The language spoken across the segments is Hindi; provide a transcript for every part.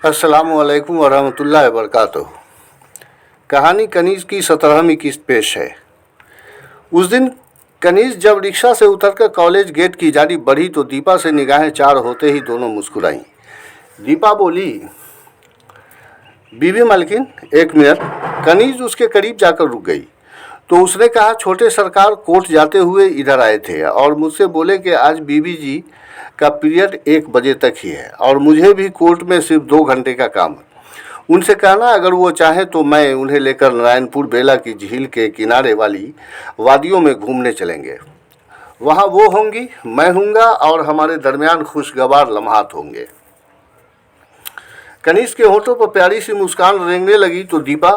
अस्सलामुअलैकुम वरहमतुल्लाहि वबरकातुहू। कहानी कनीज़ की 17वीं किस्त पेश है। उस दिन कनीज़ जब रिक्शा से उतरकर कॉलेज गेट की जानिब बढ़ी तो दीपा से निगाहें चार होते ही दोनों मुस्कुराईं। दीपा बोली, बीबी मालकिन एक मिनट। कनीज़ उसके करीब जाकर रुक गई तो उसने कहा, छोटे सरकार कोर्ट जाते हुए इधर आए थे और मुझसे बोले कि आज बीबी जी का पीरियड 1 बजे तक ही है और मुझे भी कोर्ट में सिर्फ 2 घंटे का काम है। उनसे कहना अगर वो चाहे तो मैं उन्हें लेकर नारायणपुर बेला की झील के किनारे वाली वादियों में घूमने चलेंगे। वहाँ वो होंगी, मैं हूँगा और हमारे दरमियान खुशगवार लम्हात होंगे। कनीज़ के होठों पर प्यारी सी मुस्कान रेंगने लगी तो दीपा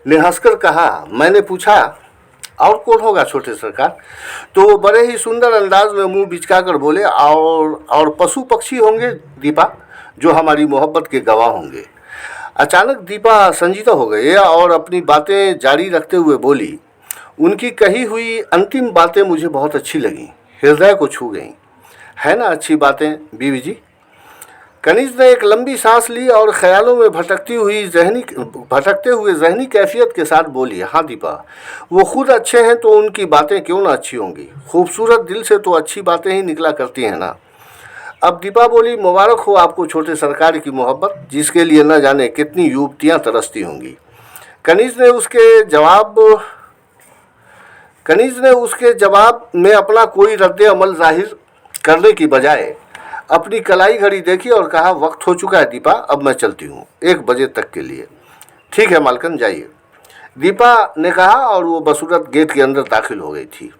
ने हंसकर कहा, मैंने पूछा और कौन होगा छोटे सरकार? तो वो बड़े ही सुंदर अंदाज में मुंह बिचका कर बोले, और पशु पक्षी होंगे दीपा, जो हमारी मोहब्बत के गवाह होंगे। अचानक दीपा संजीदा हो गई और अपनी बातें जारी रखते हुए बोली, उनकी कही हुई अंतिम बातें मुझे बहुत अच्छी लगीं, हृदय को छू गईं। है ना अच्छी बातें बीवी जी? कनीज़ ने एक लंबी सांस ली और ख्यालों में भटकते हुए जहनी कैफियत के साथ बोली, हाँ दीपा, वो खुद अच्छे हैं तो उनकी बातें क्यों ना अच्छी होंगी। खूबसूरत दिल से तो अच्छी बातें ही निकला करती हैं ना। अब दीपा बोली, मुबारक हो आपको छोटे सरकार की मोहब्बत, जिसके लिए न जाने कितनी युवतियाँ तरसती होंगी। कनीज़ ने उसके जवाब में अपना कोई रद्द अमल जाहिर करने की बजाय अपनी कलाई घड़ी देखी और कहा, वक्त हो चुका है दीपा, अब मैं चलती हूँ 1 बजे तक के लिए। ठीक है मालकन, जाइए, दीपा ने कहा और वो बसूरत गेट के अंदर दाखिल हो गई थी।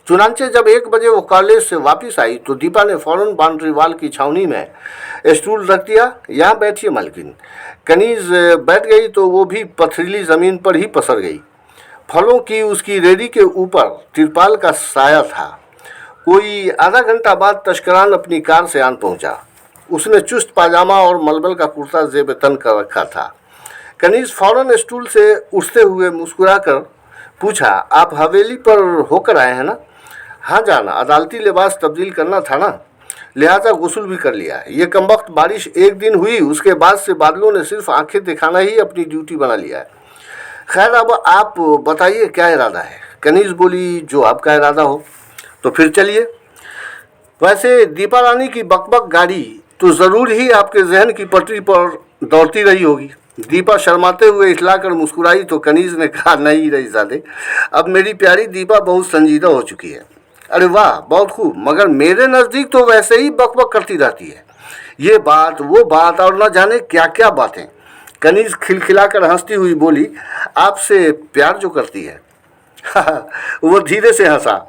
चुनांचे जब 1 बजे वो कॉलेज से वापस आई तो दीपा ने फौरन बाउंड्री वाल की छावनी में स्टूल रख दिया। यहाँ बैठिए मालकिन। कनीज़ बैठ गई तो वो भी पथरीली ज़मीन पर ही पसर गई। फलों की उसकी रेडी के ऊपर तिरपाल का साया था। कोई आधा घंटा बाद तस्करान अपनी कार से आन पहुंचा। उसने चुस्त पाजामा और मलमल का कुर्ता जेब तन कर रखा था। कनीज़ फौरन स्टूल से उठते हुए मुस्कुराकर पूछा, आप हवेली पर होकर आए हैं ना? हाँ जाना, अदालती लिबास तब्दील करना था ना, लिहाजा गुस्ल भी कर लिया। ये कमबख्त बारिश 1 दिन हुई, उसके बाद से बादलों ने सिर्फ आंखें दिखाना ही अपनी ड्यूटी बना लिया है। खैर अब आप बताइए क्या इरादा है? कनीज़ बोली, जो आपका इरादा हो। तो फिर चलिए। वैसे दीपा रानी की बकबक गाड़ी तो ज़रूर ही आपके जहन की पटरी पर दौड़ती रही होगी। दीपा शर्माते हुए इठलाकर मुस्कुराई तो कनीज़ ने कहा, नहीं रईज़ादे, अब मेरी प्यारी दीपा बहुत संजीदा हो चुकी है। अरे वाह, बहुत खूब, मगर मेरे नज़दीक तो वैसे ही बकबक करती रहती है, ये बात वो बात और न जाने क्या क्या बातें। कनीज़ खिलखिलाकर हंसती हुई बोली, आपसे प्यार जो करती है। वो धीरे से हंसा।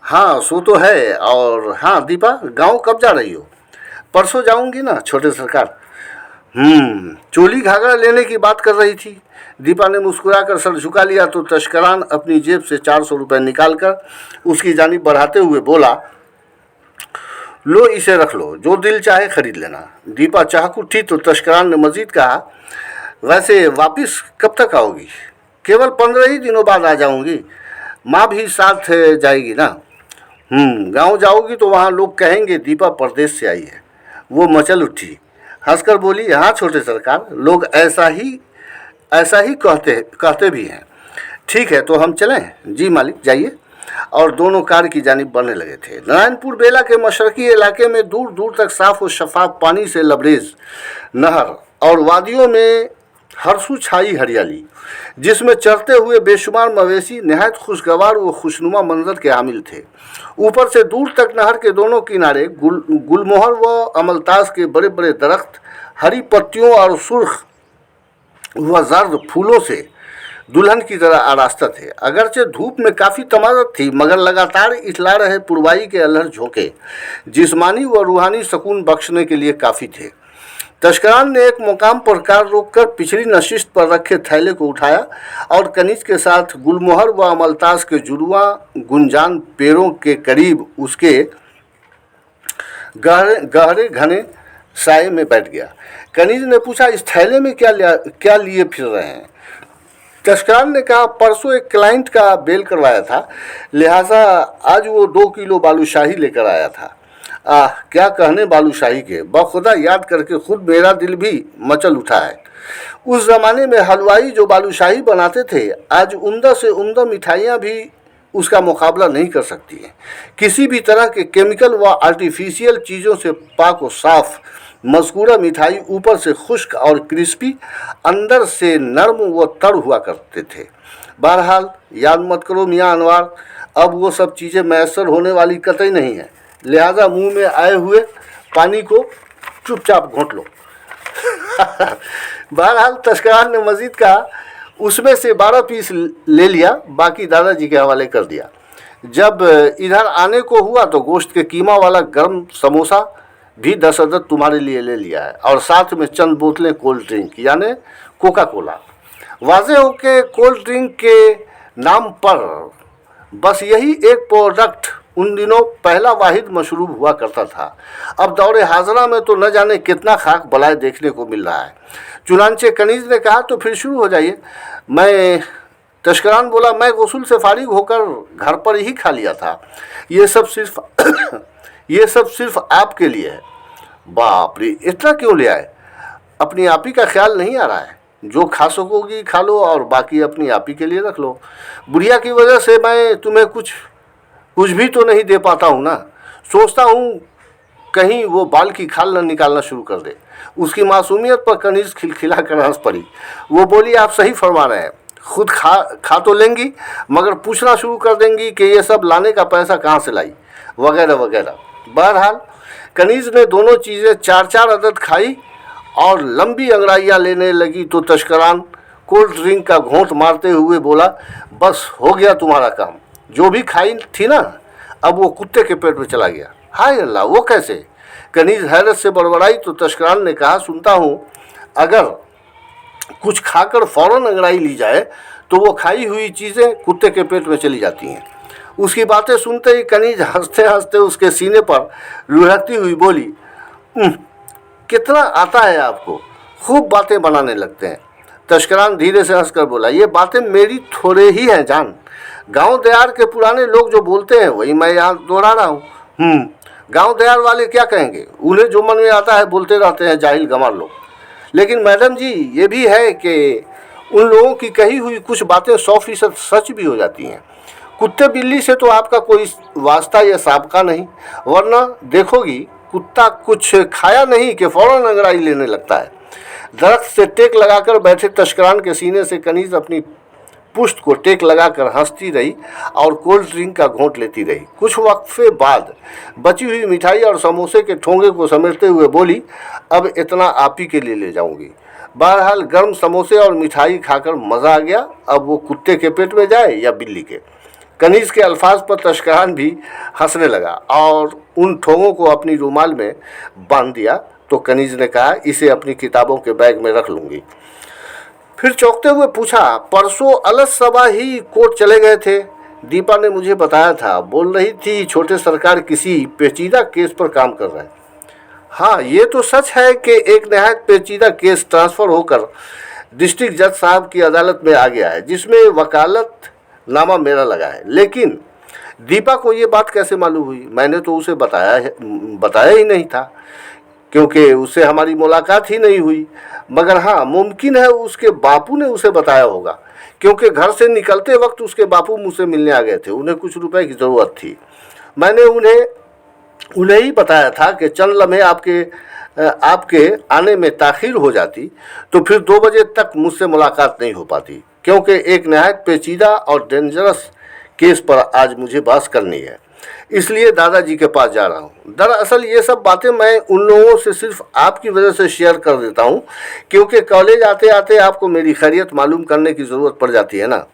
हाँ सो तो है। और हाँ दीपा, गांव कब जा रही हो? परसों जाऊंगी ना छोटे सरकार। चोली घाघरा लेने की बात कर रही थी। दीपा ने मुस्कुराकर सर झुका लिया तो तस्करान अपनी जेब से 400 रुपये निकालकर उसकी जानिब बढ़ाते हुए बोला, लो इसे रख लो, जो दिल चाहे खरीद लेना। दीपा चाहक उठी तो तस्करान ने मजीद कहा, वैसे वापस कब तक आओगी? केवल 15 ही दिनों बाद आ जाऊंगी। माँ भी साथ जाएगी ना? गांव जाओगी तो वहाँ लोग कहेंगे दीपा परदेश से आई है। वो मचल उठी, हंसकर बोली, हाँ छोटे सरकार, लोग ऐसा ही कहते भी हैं। ठीक है तो हम चलें? जी मालिक, जाइए। और दोनों कार की जानिब बढ़ने लगे थे। नारायणपुर बेला के मशरकी इलाके में दूर दूर तक साफ और शफाफ पानी से लबरेज नहर और वादियों में हरसू छाई हरियाली, जिसमें चरते हुए बेशुमार मवेशी नहायत खुशगवार व खुशनुमा मंजर के हामिल थे। ऊपर से दूर तक नहर के दोनों किनारे गुलमोहर व अमलतास के बड़े बड़े दरख्त हरी पत्तियों और सुर्ख व जर्द फूलों से दुल्हन की तरह आरास्ता थे। अगरचे धूप में काफ़ी तमाज़त थी, मगर लगातार इठला रहे पुरवाई के अलहर झोंके जिस्मानी व रूहानी सुकून बख्शने के लिए काफ़ी थे। तस्करान ने एक मुकाम पर कार रोककर पिछली नशिस्त पर रखे थैले को उठाया और कनीज़ के साथ गुलमोहर व अमलतास के जुड़वा गुंजान पेड़ों के करीब उसके गहरे घने साये में बैठ गया। कनीज़ ने पूछा, इस थैले में क्या लिए फिर रहे हैं? तस्करान ने कहा, परसों एक क्लाइंट का बेल करवाया था, लिहाजा आज वो 2 किलो बालूशाही लेकर आया था। क्या कहने बालूशाही के, बखुदा याद करके खुद मेरा दिल भी मचल उठा है। उस जमाने में हलवाई जो बालूशाही बनाते थे, आज उम्दा से उम्दा मिठाइयाँ भी उसका मुकाबला नहीं कर सकती हैं। किसी भी तरह के केमिकल व आर्टिफिशियल चीज़ों से पाक व साफ मज़कूरा मिठाई ऊपर से खुश्क और क्रिस्पी, अंदर से नरम व तर हुआ करते थे। बहरहाल याद मत करो मियाँ अनवार, अब वो सब चीज़ें मैसर होने वाली कतई नहीं है, लिहाजा मुंह में आए हुए पानी को चुपचाप घोंट लो। बहरहाल तस्करान ने मजीद कहा, उसमें से 12 पीस ले लिया, बाकी दादाजी के हवाले कर दिया। जब इधर आने को हुआ तो गोश्त के कीमा वाला गर्म समोसा भी 10 अदद तुम्हारे लिए ले लिया है, और साथ में चंद बोतलें कोल्ड ड्रिंक यानी कोका कोला। वाज़ेह हो के कोल्ड ड्रिंक के नाम पर बस यही एक प्रोडक्ट उन दिनों पहला वाहिद मशरूब हुआ करता था। अब दौरे हाजरा में तो न जाने कितना खाक बलाए देखने को मिल रहा है। चुनांचे कनीज ने कहा, तो फिर शुरू हो जाइए। तस्करान बोला, मैं गसुल से फारिग होकर घर पर ही खा लिया था। ये सब सिर्फ आपके लिए है। बाप रे, इतना क्यों ले आए? अपनी आप ही का ख्याल नहीं आ रहा है? जो खा सकोगी खा लो और बाकी अपनी आप ही के लिए रख लो। बुढ़िया की वजह से मैं तुम्हें कुछ भी तो नहीं दे पाता हूँ ना। सोचता हूँ कहीं वो बाल की खाल न निकालना शुरू कर दे। उसकी मासूमियत पर कनीज खिलखिला कर हंस पड़ी। वो बोली, आप सही फरमा रहे हैं, खुद खा तो लेंगी मगर पूछना शुरू कर देंगी कि ये सब लाने का पैसा कहाँ से लाई, वगैरह वगैरह। बहरहाल कनीज ने दोनों चीज़ें 4-4 अदद खाई और लंबी अंगड़ाइयाँ लेने लगी तो तस्करान कोल्ड ड्रिंक का घोंट मारते हुए बोला, बस हो गया तुम्हारा काम। जो भी खाई थी ना, अब वो कुत्ते के पेट में चला गया। हाय अल्लाह, वो कैसे? कनीज हैरत से बड़बड़ाई तो तस्करान ने कहा, सुनता हूँ अगर कुछ खाकर फौरन अंगड़ाई ली जाए तो वो खाई हुई चीज़ें कुत्ते के पेट में चली जाती हैं। उसकी बातें सुनते ही कनीज हंसते हंसते उसके सीने पर लुढ़कती हुई बोली, कितना आता है आपको, खूब बातें बनाने लगते हैं। तस्करान धीरे से हंसकर बोला, ये बातें मेरी थोड़े ही हैं जान, गांव दयार के पुराने लोग जो बोलते हैं वही मैं यहाँ दोहरा रहा हूँ। गांव दयार वाले क्या कहेंगे, उन्हें जो मन में आता है बोलते रहते हैं जाहिल गंवार लोग। लेकिन मैडम जी, ये भी है कि उन लोगों की कही हुई कुछ बातें 100% सच भी हो जाती हैं। कुत्ते बिल्ली से तो आपका कोई वास्ता या साबका नहीं, वरना देखोगी कुत्ता कुछ खाया नहीं कि फौरन अंगड़ाई लेने लगता है। दरख्त से टेक लगाकर बैठे तस्करान के सीने से कनीज अपनी पुश्त को टेक लगाकर हंसती रही और कोल्ड ड्रिंक का घोंट लेती रही। कुछ वक्फे बाद बची हुई मिठाई और समोसे के ठोंगे को समेटते हुए बोली, अब इतना आप ही के लिए ले जाऊंगी। बहरहाल गर्म समोसे और मिठाई खाकर मज़ा आ गया। अब वो कुत्ते के पेट में जाए या बिल्ली के। कनीज के अल्फाज पर तस्करान भी हंसने लगा और उन ठोंगों को अपनी रुमाल में बांध दिया। तो कनीज ने कहा, इसे अपनी किताबों के बैग में रख लूँगी। फिर चौंकते हुए पूछा, परसों अलग सबा ही कोर्ट चले गए थे? दीपा ने मुझे बताया था, बोल रही थी छोटे सरकार किसी पेचीदा केस पर काम कर रहे हैं। हाँ, ये तो सच है कि एक नहायत पेचीदा केस ट्रांसफ़र होकर डिस्ट्रिक्ट जज साहब की अदालत में आ गया है, जिसमें वकालत नामा मेरा लगा है। लेकिन दीपा को ये बात कैसे मालूम हुई? मैंने तो उसे बताया ही नहीं था, क्योंकि उससे हमारी मुलाकात ही नहीं हुई। मगर हाँ, मुमकिन है उसके बापू ने उसे बताया होगा, क्योंकि घर से निकलते वक्त उसके बापू मुझसे मिलने आ गए थे। उन्हें कुछ रुपए की ज़रूरत थी। मैंने उन्हें ही बताया था कि चंद लम्हे आपके आने में ताख़ीर हो जाती तो फिर 2 बजे तक मुझसे मुलाकात नहीं हो पाती, क्योंकि एक नहायत पेचीदा और डेंजरस केस पर आज मुझे बहस करनी है। इसलिए दादाजी के पास जा रहा हूँ। दरअसल ये सब बातें मैं उन लोगों से सिर्फ आपकी वजह से शेयर कर देता हूँ, क्योंकि कॉलेज आते आते आपको मेरी खैरियत मालूम करने की ज़रूरत पड़ जाती है ना।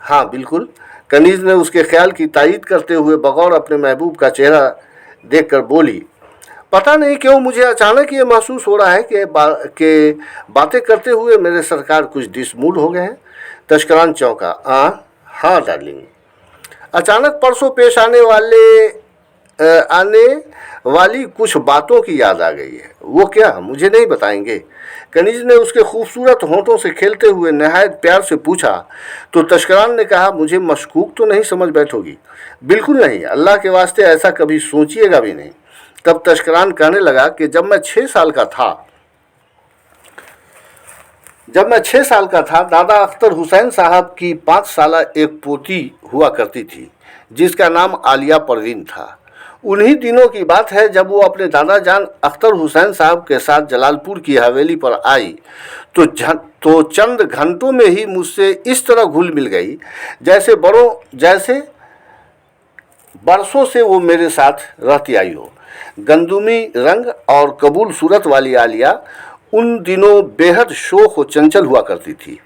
हाँ बिल्कुल, कनीज ने उसके ख्याल की तायीद करते हुए बगौर अपने महबूब का चेहरा देखकर बोली, पता नहीं क्यों मुझे अचानक ये महसूस हो रहा है कि बातें करते हुए मेरे सरकार कुछ डिसमूड हो गए हैं। तस्करान चौंका। हाँ डार्लिंग, अचानक परसों पेश आने वाली कुछ बातों की याद आ गई है। वो क्या, मुझे नहीं बताएंगे? कनीज ने उसके खूबसूरत होंठों से खेलते हुए नहायत प्यार से पूछा। तो तस्करान ने कहा, मुझे मशकूक तो नहीं समझ बैठोगी? बिल्कुल नहीं, अल्लाह के वास्ते ऐसा कभी सोचिएगा भी नहीं। तब तशकरान कहने लगा कि जब मैं 6 साल का था दादा अख्तर हुसैन साहब की 5 साला एक पोती हुआ करती थी जिसका नाम आलिया परवीन था। उन्हीं दिनों की बात है जब वो अपने दादा जान अख्तर हुसैन साहब के साथ जलालपुर की हवेली पर आई तो चंद घंटों में ही मुझसे इस तरह घुल मिल गई जैसे बरसों से वो मेरे साथ रहती आई हो। गंदुमी रंग और कबूल सूरत वाली आलिया उन दिनों बेहद शोख और चंचल हुआ करती थी।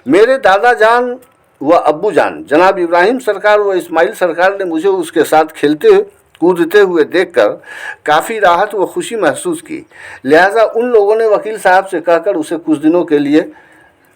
मेरे दादा जान व अब्बू जान जनाब इब्राहिम सरकार व इस्माइल सरकार ने मुझे उसके साथ खेलते कूदते हुए देखकर काफ़ी राहत व खुशी महसूस की। लिहाजा उन लोगों ने वकील साहब से कहकर उसे कुछ दिनों के लिए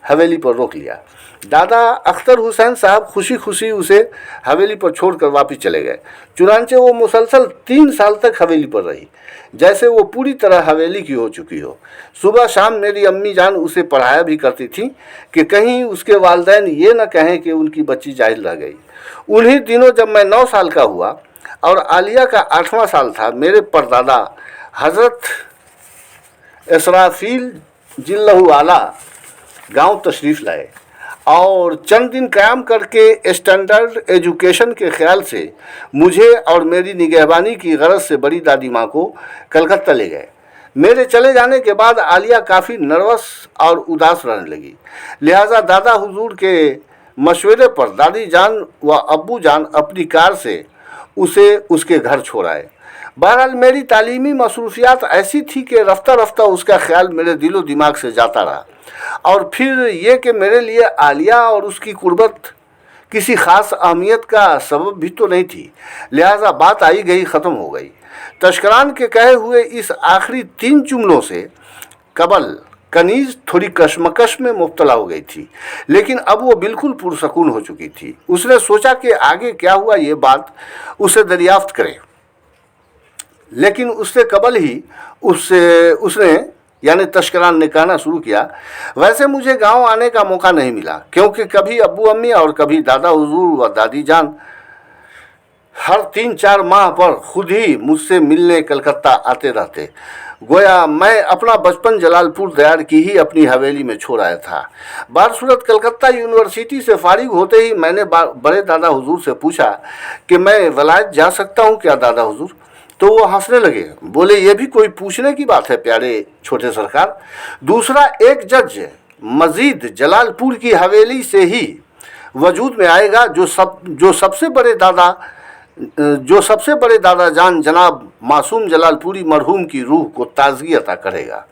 हवेली पर रोक लिया। दादा अख्तर हुसैन साहब खुशी खुशी उसे हवेली पर छोड़कर वापस चले गए। चुनांचे वो मुसलसल 3 साल तक हवेली पर रही, जैसे वो पूरी तरह हवेली की हो चुकी हो। सुबह शाम मेरी अम्मी जान उसे पढ़ाया भी करती थी कि कहीं उसके वालिदैन ये न कहें कि उनकी बच्ची जाहिल रह गई। उन्हीं दिनों जब मैं 9 साल का हुआ और आलिया का 8वां साल था, मेरे परदादा हज़रत इसराफील जिल्लहु आला गांव तशरीफ़ लाए और चंद दिन क़याम करके स्टैंडर्ड एजुकेशन के ख्याल से मुझे और मेरी निगहबानी की गरज से बड़ी दादी माँ को कलकत्ता ले गए। मेरे चले जाने के बाद आलिया काफ़ी नर्वस और उदास रहने लगी। लिहाजा दादा हुजूर के मशवरे पर दादी जान व अब्बू जान अपनी कार से उसे उसके घर छोड़ आए। बहरहाल मेरी तालीमी मसरूफियात ऐसी थी कि रफ्ता रफ्ता उसका ख्याल मेरे दिलो दिमाग से जाता रहा। और फिर ये कि मेरे लिए आलिया और उसकी कुर्बत किसी ख़ास अहमियत का सबब भी तो नहीं थी। लिहाजा बात आई गई ख़त्म हो गई। तशकरान के कहे हुए इस आखिरी 3 जुमलों से कबल कनीज़ थोड़ी कशमकश में मुब्तला हो गई थी, लेकिन अब वो बिल्कुल पुरसकून हो चुकी थी। उसने सोचा कि आगे क्या हुआ ये बात उसे दरियाफ्त करे, लेकिन उससे कबल ही उसने यानी तशकरान ने कहना शुरू किया, वैसे मुझे गांव आने का मौका नहीं मिला क्योंकि कभी अब्बू अम्मी और कभी दादा हुजूर व दादी जान हर 3-4 माह पर खुद ही मुझसे मिलने कलकत्ता आते रहते। गोया मैं अपना बचपन जलालपुर दयार की ही अपनी हवेली में छोड़ आया था। बारसूरत कलकत्ता यूनिवर्सिटी से फारिग होते ही मैंने बड़े दादा हुजूर से पूछा कि मैं वलायत जा सकता हूँ क्या दादा हुजूर? तो वो हंसने लगे, बोले ये भी कोई पूछने की बात है प्यारे छोटे सरकार। दूसरा एक जज मजीद जलालपुर की हवेली से ही वजूद में आएगा जो सबसे बड़े दादा जान जनाब मासूम जलालपुरी मरहूम की रूह को ताजगी अता करेगा।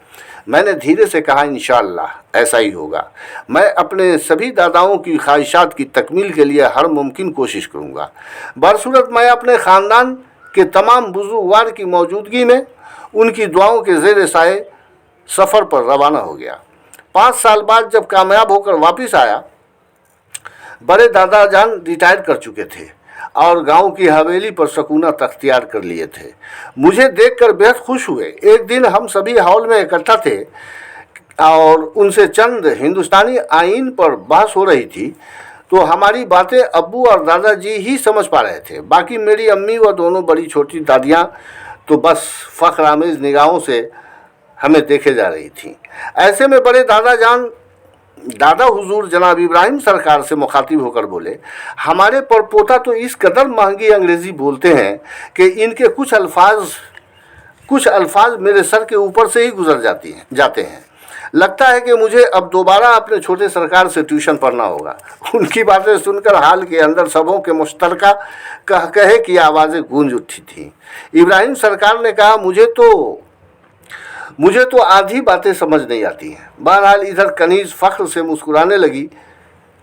मैंने धीरे से कहा, इंशाअल्लाह ऐसा ही होगा। मैं अपने सभी दादाओं की ख्वाहिशात की तकमील के लिए हर मुमकिन कोशिश करूँगा। बरसूरत मैं अपने ख़ानदान के तमाम बुजुर्गवार की मौजूदगी में उनकी दुआओं के ज़ेर साए सफ़र पर रवाना हो गया। 5 साल बाद जब कामयाब होकर वापस आया, बड़े दादा जान रिटायर कर चुके थे और गांव की हवेली पर सकूनत अख्तियार कर लिए थे। मुझे देखकर बेहद खुश हुए। एक दिन हम सभी हॉल में इकट्ठा थे और उनसे चंद हिंदुस्तानी आइन पर बहस हो रही थी, तो हमारी बातें अब्बू और दादाजी ही समझ पा रहे थे। बाकी मेरी अम्मी व दोनों बड़ी छोटी दादियाँ तो बस फ़ख्र आमेज़ निगाहों से हमें देखे जा रही थीं। ऐसे में बड़े दादा जान दादा हुजूर जनाब इब्राहिम सरकार से मुखातिब होकर बोले, हमारे परपोता तो इस कदर महंगी अंग्रेज़ी बोलते हैं कि इनके कुछ अल्फाज मेरे सर के ऊपर से ही गुजर जाते हैं। लगता है कि मुझे अब दोबारा अपने छोटे सरकार से ट्यूशन पढ़ना होगा। उनकी बातें सुनकर हाल के अंदर सबों के मुश्तरका कहे की आवाज़ें गूंज उठी थीं। इब्राहिम सरकार ने कहा, मुझे तो आधी बातें समझ नहीं आती हैं। बहरहाल इधर कनीज़ फ़ख्र से मुस्कुराने लगी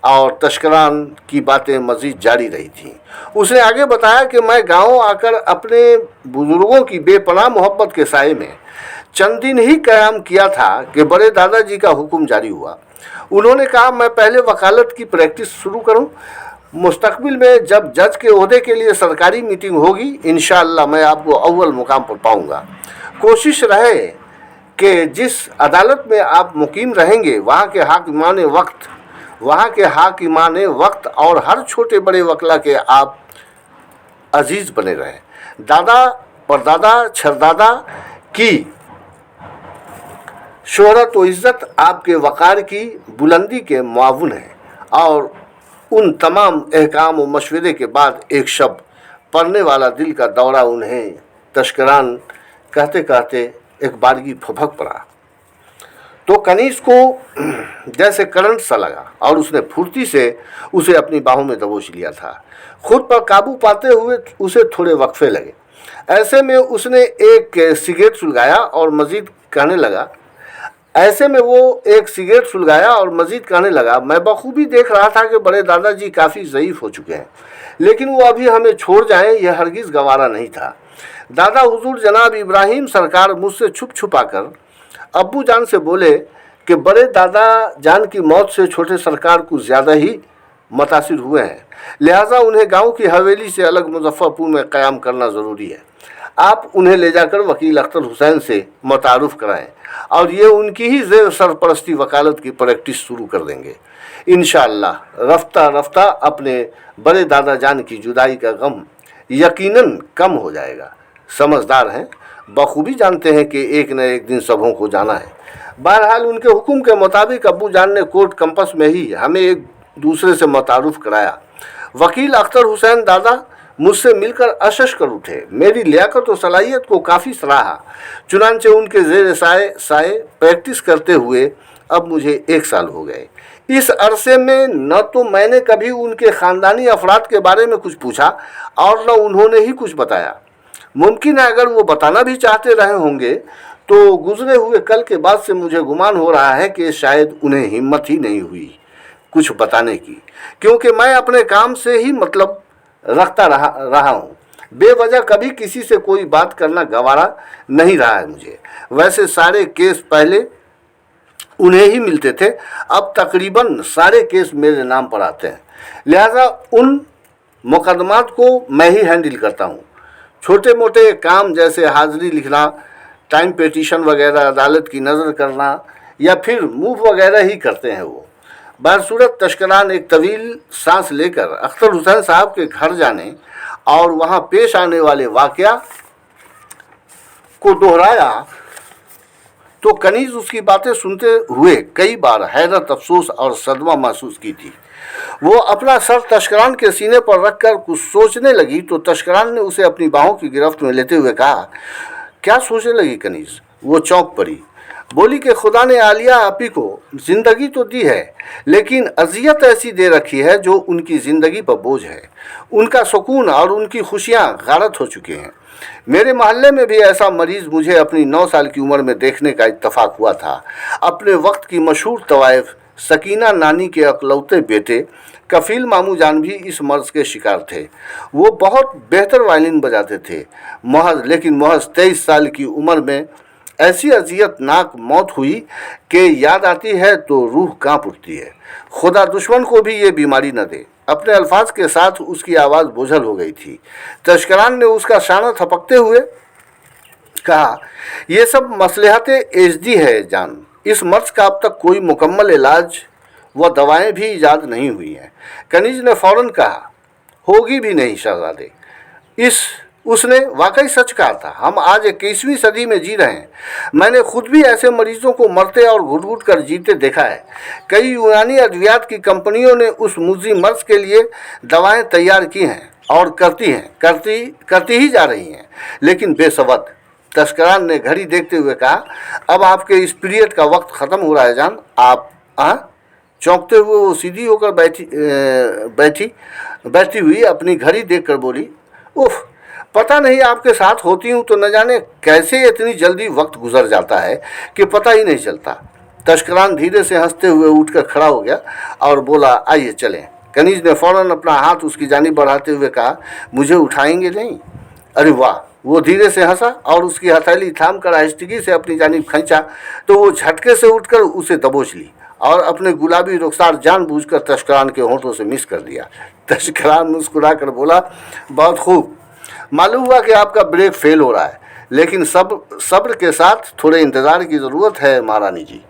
और तशकरान की बातें मज़ीद जारी रही थीं। उसने आगे बताया कि मैं गाँव आकर अपने बुज़ुर्गों की बेपनाह मोहब्बत के साए में चंद दिन ही क़याम किया था कि बड़े दादाजी का हुक्म जारी हुआ। उन्होंने कहा, मैं पहले वकालत की प्रैक्टिस शुरू करूं। मुस्तकबिल में जब जज के ओहदे के लिए सरकारी मीटिंग होगी, इंशाअल्लाह मैं आपको अव्वल मुकाम पर पाऊंगा। कोशिश रहे कि जिस अदालत में आप मुकीम रहेंगे वहाँ के हाकिमान वक्त और हर छोटे बड़े वकला के आप अजीज़ बने रहें। दादा परदादा छरदादा की शोहरत व इज़्ज़त आपके वक़ार की बुलंदी के मुआवन है। और उन तमाम अहकाम व मशवरे के बाद एक शब्द पढ़ने वाला दिल का दौरा उन्हें तशकरान कहते कहते एक बारगी फपक पड़ा तो कनीज को जैसे करंट सा लगा और उसने फुर्ती से उसे अपनी बाहों में दबोच लिया था। खुद पर काबू पाते हुए उसे थोड़े वक्फे लगे। ऐसे में उसने एक सिगरेट सुलगाया और मज़ीद कहने लगा मैं बखूबी देख रहा था कि बड़े दादाजी काफ़ी ज़ईफ़ हो चुके हैं, लेकिन वो अभी हमें छोड़ जाएं यह हरगिज़ गवारा नहीं था। दादा हुजूर जनाब इब्राहिम सरकार मुझसे छुप छुपा कर अब्बू जान से बोले कि बड़े दादा जान की मौत से छोटे सरकार कुछ ज़्यादा ही मुतासिर हुए हैं, लिहाजा उन्हें गांव की हवेली से अलग मुजफ्फरपुर में क़याम करना ज़रूरी है। आप उन्हें ले जाकर वकील अख्तर हुसैन से मुतारुफ़ कराएं और ये उनकी ही ज़ेर सरपरस्ती वकालत की प्रैक्टिस शुरू कर देंगे। इंशाअल्लाह रफ्ता रफ्ता अपने बड़े दादा जान की जुदाई का गम यकीनन कम हो जाएगा। समझदार हैं, बखूबी जानते हैं कि एक न एक दिन सबों को जाना है। बहरहाल उनके हुक्म के मुताबिक अब्बू जान ने कोर्ट कैंपस में ही हमें एक दूसरे से मुतारुफ़ कराया। वकील अख्तर हुसैन दादा मुझसे मिलकर अशश कर उठे। मेरी लियाकत और सलाहियत को काफ़ी सराहा। चुनांचे उनके ज़ेर साए प्रैक्टिस करते हुए अब मुझे 1 साल हो गए। इस अरसे में न तो मैंने कभी उनके ख़ानदानी अफराद के बारे में कुछ पूछा और न उन्होंने ही कुछ बताया। मुमकिन है अगर वो बताना भी चाहते रहे होंगे तो गुजरे हुए कल के बाद से मुझे गुमान हो रहा है कि शायद उन्हें हिम्मत ही नहीं हुई कुछ बताने की, क्योंकि मैं अपने काम से ही मतलब रखता रहा हूँ। बेवजह कभी किसी से कोई बात करना गवारा नहीं रहा है मुझे। वैसे सारे केस पहले उन्हें ही मिलते थे, अब तकरीबन सारे केस मेरे नाम पर आते हैं, लिहाजा उन मुकदमात को मैं ही हैंडल करता हूँ। छोटे मोटे काम जैसे हाज़िरी लिखना, टाइम पिटीशन वगैरह, अदालत की नज़र करना या फिर मूव वगैरह ही करते हैं वो। बहरसूरत तशकरान एक तवील सांस लेकर अख्तर हुसैन साहब के घर जाने और वहाँ पेश आने वाले वाक़या को दोहराया तो कनीज़ उसकी बातें सुनते हुए कई बार हैरत, अफसोस और सदमा महसूस की थी। वो अपना सर तशकरान के सीने पर रखकर कुछ सोचने लगी तो तशकरान ने उसे अपनी बाहों की गिरफ्त में लेते हुए कहा, क्या सोचने लगी कनीज़? वो चौंक पड़ी। बोली कि खुदा ने आलिया आपी को ज़िंदगी तो दी है, लेकिन अजियत ऐसी दे रखी है जो उनकी ज़िंदगी पर बोझ है। उनका सुकून और उनकी खुशियाँ गारत हो चुके हैं। मेरे मोहल्ले में भी ऐसा मरीज़ मुझे अपनी 9 साल की उम्र में देखने का इत्तफाक हुआ था। अपने वक्त की मशहूर तवाइफ सकीना नानी के अकलौते बेटे कफील मामू जान भी इस मर्ज के शिकार थे। वो बहुत बेहतर वायलिन बजाते थे। लेकिन महज 23 साल की उम्र में ऐसी अजियतनाक मौत हुई कि याद आती है तो रूह कांप उठती है। खुदा दुश्मन को भी ये बीमारी न दे। अपने अल्फाज के साथ उसकी आवाज़ बोझल हो गई थी। तशकरान ने उसका शाना थपकते हुए कहा, यह सब मसलहत एजदी है जान। इस मर्ज का अब तक कोई मुकम्मल इलाज व दवाएं भी ईजाद नहीं हुई हैं। कनीज ने फ़ौरन कहा, होगी भी नहीं शहजादे। उसने वाकई सच कहा था। हम आज 21वीं सदी में जी रहे हैं। मैंने खुद भी ऐसे मरीजों को मरते और घुट घुट कर जीते देखा है। कई यूनानी अद्वियात की कंपनियों ने उस मुज़ी मर्ज के लिए दवाएं तैयार की हैं और करती ही जा रही हैं, लेकिन बेसबद। तस्करान ने घड़ी देखते हुए कहा, अब आपके इस पीरियड का वक्त ख़त्म हो रहा है जान। आप चौंकते हुए वो सीधी होकर बैठी हुई अपनी घड़ी देखकर बोली, उफ, पता नहीं आपके साथ होती हूँ तो न जाने कैसे इतनी जल्दी वक्त गुजर जाता है कि पता ही नहीं चलता। तशकरान धीरे से हंसते हुए उठकर खड़ा हो गया और बोला, आइए चलें। कनीज ने फ़ौरन अपना हाथ उसकी जानिब बढ़ाते हुए कहा, मुझे उठाएंगे नहीं? अरे वाह! वो धीरे से हंसा और उसकी हथेली थाम कर आहिस्तगी से अपनी जानिब खींचा तो वो झटके से उठकर उसे दबोच ली और अपने गुलाबी रुखसार जानबूझकर तशकरान के होंठों से मिस कर दिया। तशकरान मुस्कुरा कर बोला, बहुत खूब। मालूम हुआ कि आपका ब्रेक फेल हो रहा है, लेकिन सब्र के साथ थोड़े इंतज़ार की ज़रूरत है महारानी जी।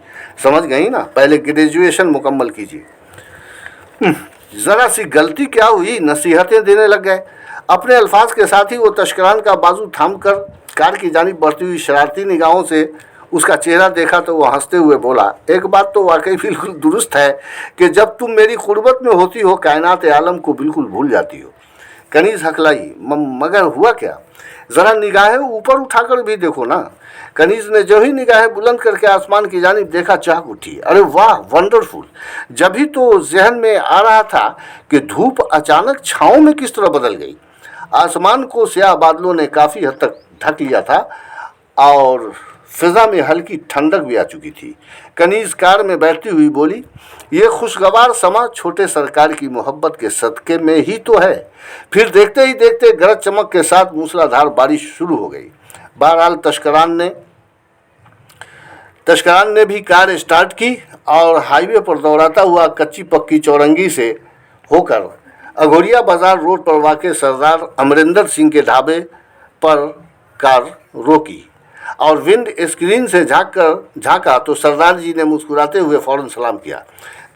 समझ गई ना? पहले ग्रेजुएशन मुकम्मल कीजिए। ज़रा सी गलती क्या हुई, नसीहतें देने लग गए। अपने अल्फाज के साथ ही वो तस्करान का बाजू थामकर कार की जानिब बढ़ती हुई शरारती निगाहों से उसका चेहरा देखा तो वो हंसते हुए बोला, एक बात तो वाकई बिल्कुल दुरुस्त है कि जब तुम मेरी कुर्बत में होती हो कायनात आलम को बिल्कुल भूल जाती हो। कनीज हकलाई, मगर हुआ क्या? ज़रा निगाहें ऊपर उठाकर भी देखो ना। कनीज ने जो ही निगाहें बुलंद करके आसमान की जानिब देखा, चहक उठी। अरे वाह, वंडरफुल! जब ही तो जहन में आ रहा था कि धूप अचानक छाँव में किस तरह बदल गई। आसमान को स्याह बादलों ने काफ़ी हद तक ढक लिया था और फिजा में हल्की ठंडक भी आ चुकी थी। कनीज कार में बैठती हुई बोली, ये खुशगवार समा छोटे सरकार की मोहब्बत के सदक़े में ही तो है। फिर देखते ही देखते गरज चमक के साथ मूसलाधार बारिश शुरू हो गई। बहरहाल तस्करान ने भी कार स्टार्ट की और हाईवे पर दौड़ाता हुआ कच्ची पक्की चौरंगी से होकर अघोरिया बाजार रोड पर वाक़ सरदार अमरिंदर सिंह के ढाबे पर कार रोकी और विंड स्क्रीन से झांका तो सरदार जी ने मुस्कुराते हुए फ़ौरन सलाम किया।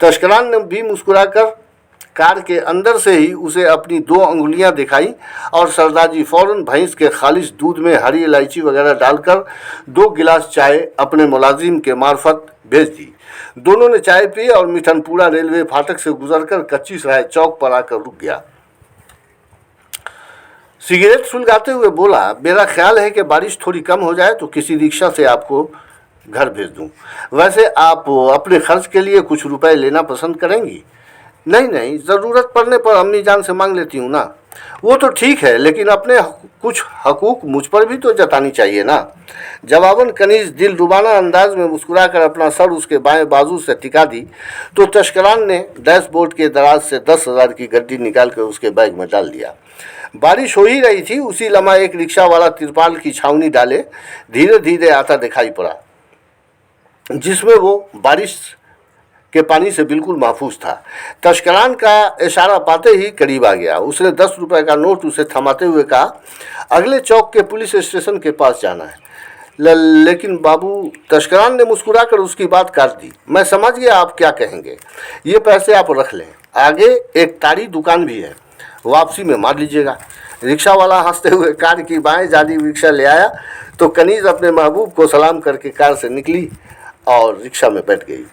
तस्करान ने भी मुस्कुराकर कार के अंदर से ही उसे अपनी 2 अंगुलियां दिखाई और सरदार जी फ़ौरन भैंस के खालिश दूध में हरी इलायची वगैरह डालकर 2 गिलास चाय अपने मुलाजिम के मार्फत भेज दी। दोनों ने चाय पी और मिठनपुरा रेलवे फाटक से गुजरकर कच्ची सराय चौक पर आकर रुक गया। सिगरेट सुलगाते हुए बोला, मेरा ख्याल है कि बारिश थोड़ी कम हो जाए तो किसी रिक्शा से आपको घर भेज दूं। वैसे आप अपने खर्च के लिए कुछ रुपए लेना पसंद करेंगी? नहीं, ज़रूरत पड़ने पर अम्मी जान से मांग लेती हूँ ना। वो तो ठीक है, लेकिन अपने कुछ हकूक़ मुझ पर भी तो जतानी चाहिए ना। जवाबन कनीज दिल रुबाना अंदाज में मुस्कुराकर अपना सर उसके बाएं बाजू से टिका दी तो तस्करान ने डैशबोर्ड के दराज से 10,000 की गड्डी निकाल कर उसके बैग में डाल दिया। बारिश हो ही रही थी, उसी लम्हा एक रिक्शा वाला तिरपाल की छावनी डाले धीरे धीरे आता दिखाई पड़ा, जिसमें वो बारिश के पानी से बिल्कुल महफूज था। तस्करान का इशारा पाते ही करीब आ गया। उसने 10 रुपए का नोट उसे थमाते हुए कहा, अगले चौक के पुलिस स्टेशन के पास जाना है। लेकिन बाबू, तस्करान ने मुस्कुराकर उसकी बात काट दी, मैं समझ गया आप क्या कहेंगे। ये पैसे आप रख लें, आगे एक ताड़ी दुकान भी है, वापसी में मार लीजिएगा। रिक्शा वाला हंसते हुए कार की बाएं जानी रिक्शा ले आया तो कनीज अपने महबूब को सलाम करके कार से निकली और रिक्शा में बैठ गई,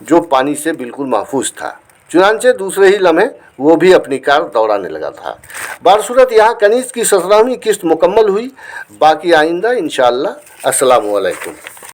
जो पानी से बिल्कुल महफूज था। चुनांचे दूसरे ही लम्हे वो भी अपनी कार दौड़ाने लगा था। बारसूरत यहाँ कनीज की 17वीं किस्त मुकम्मल हुई। बाकी आइंदा इंशाअल्लाह। अस्सलामु अलैकुम।